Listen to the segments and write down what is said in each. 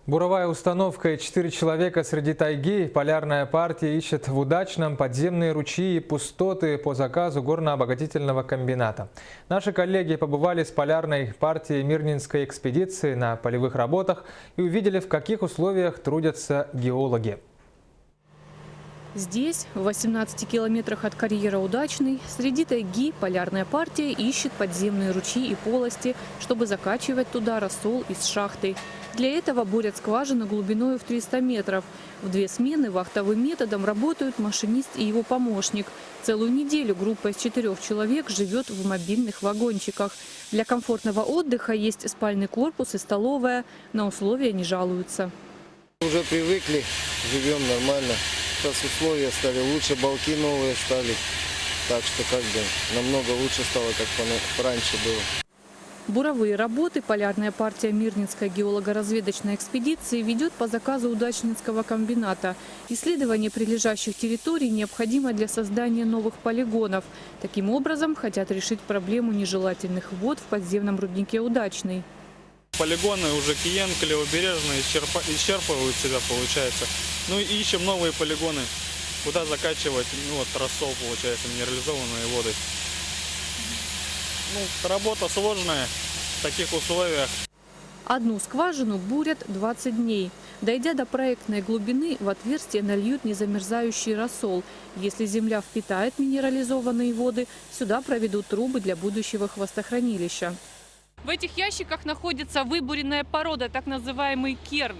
Буровая установка и 4 человека среди тайги. Полярная партия ищет в Удачном подземные ручьи и пустоты по заказу горно-обогатительного комбината. Наши коллеги побывали с полярной партией Мирнинской экспедиции на полевых работах и увидели, в каких условиях трудятся геологи. Здесь, в 18 километрах от карьера Удачный, среди тайги полярная партия ищет подземные ручьи и полости, чтобы закачивать туда рассол из шахты. Для этого бурят скважину глубиной в 300 метров. В 2 смены вахтовым методом работают машинист и его помощник. Целую неделю группа из 4 человек живет в мобильных вагончиках. Для комфортного отдыха есть спальный корпус и столовая. На условия не жалуются. Уже привыкли, живем нормально. Сейчас условия стали лучше, балки новые стали. Так что намного лучше стало, как раньше было. Буровые работы полярная партия Мирнинской геолого-разведочной экспедиции ведет по заказу Удачнинского комбината. Исследование прилежащих территорий необходимо для создания новых полигонов. Таким образом, хотят решить проблему нежелательных вод в подземном руднике Удачный. Полигоны уже Киенка, Левобережные исчерпывают себя, получается. Ну и ищем новые полигоны, куда закачивать рассол, получается, минерализованные воды. Работа сложная в таких условиях. Одну скважину бурят 20 дней. Дойдя до проектной глубины, в отверстие нальют незамерзающий рассол. Если земля впитает минерализованные воды, сюда проведут трубы для будущего хвостохранилища. В этих ящиках находится выбуренная порода, так называемый керн.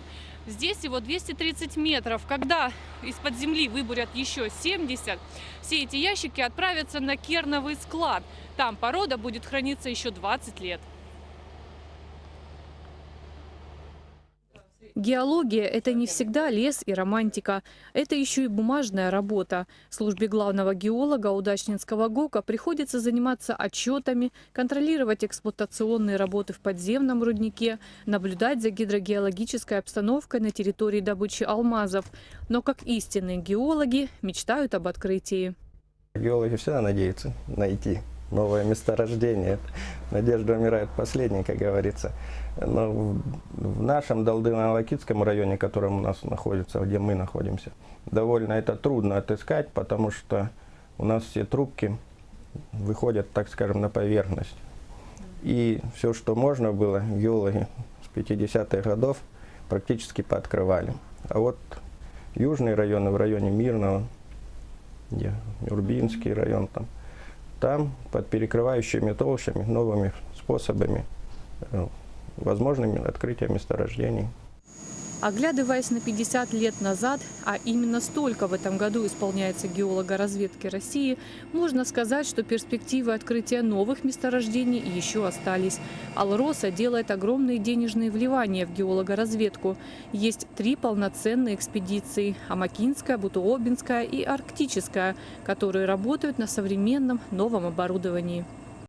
Здесь его 230 метров. Когда из-под земли выбурят еще 70, все эти ящики отправятся на керновый склад. Там порода будет храниться еще 20 лет. Геология – это не всегда лес и романтика. Это еще и бумажная работа. Службе главного геолога Удачнинского ГОКа приходится заниматься отчетами, контролировать эксплуатационные работы в подземном руднике, наблюдать за гидрогеологической обстановкой на территории добычи алмазов. Но как истинные геологи мечтают об открытии. Геологи всегда надеются найти новое месторождение. Надежда умирает последней, как говорится. Но в нашем Далдыно-Алакитском районе, котором у нас находится, где мы находимся, довольно это трудно отыскать, потому что у нас все трубки выходят, так скажем, на поверхность. И все, что можно было, геологи с 50-х годов практически пооткрывали. А вот южные районы, в районе Мирного, где Урбинский район, там под перекрывающими толщами, новыми способами, возможными открытия месторождений. Оглядываясь на 50 лет назад, а именно столько в этом году исполняется геологоразведки России, можно сказать, что перспективы открытия новых месторождений еще остались. Алроса делает огромные денежные вливания в геологоразведку. Есть 3 полноценные экспедиции – Амакинская, Бутуобинская и Арктическая, которые работают на современном новом оборудовании.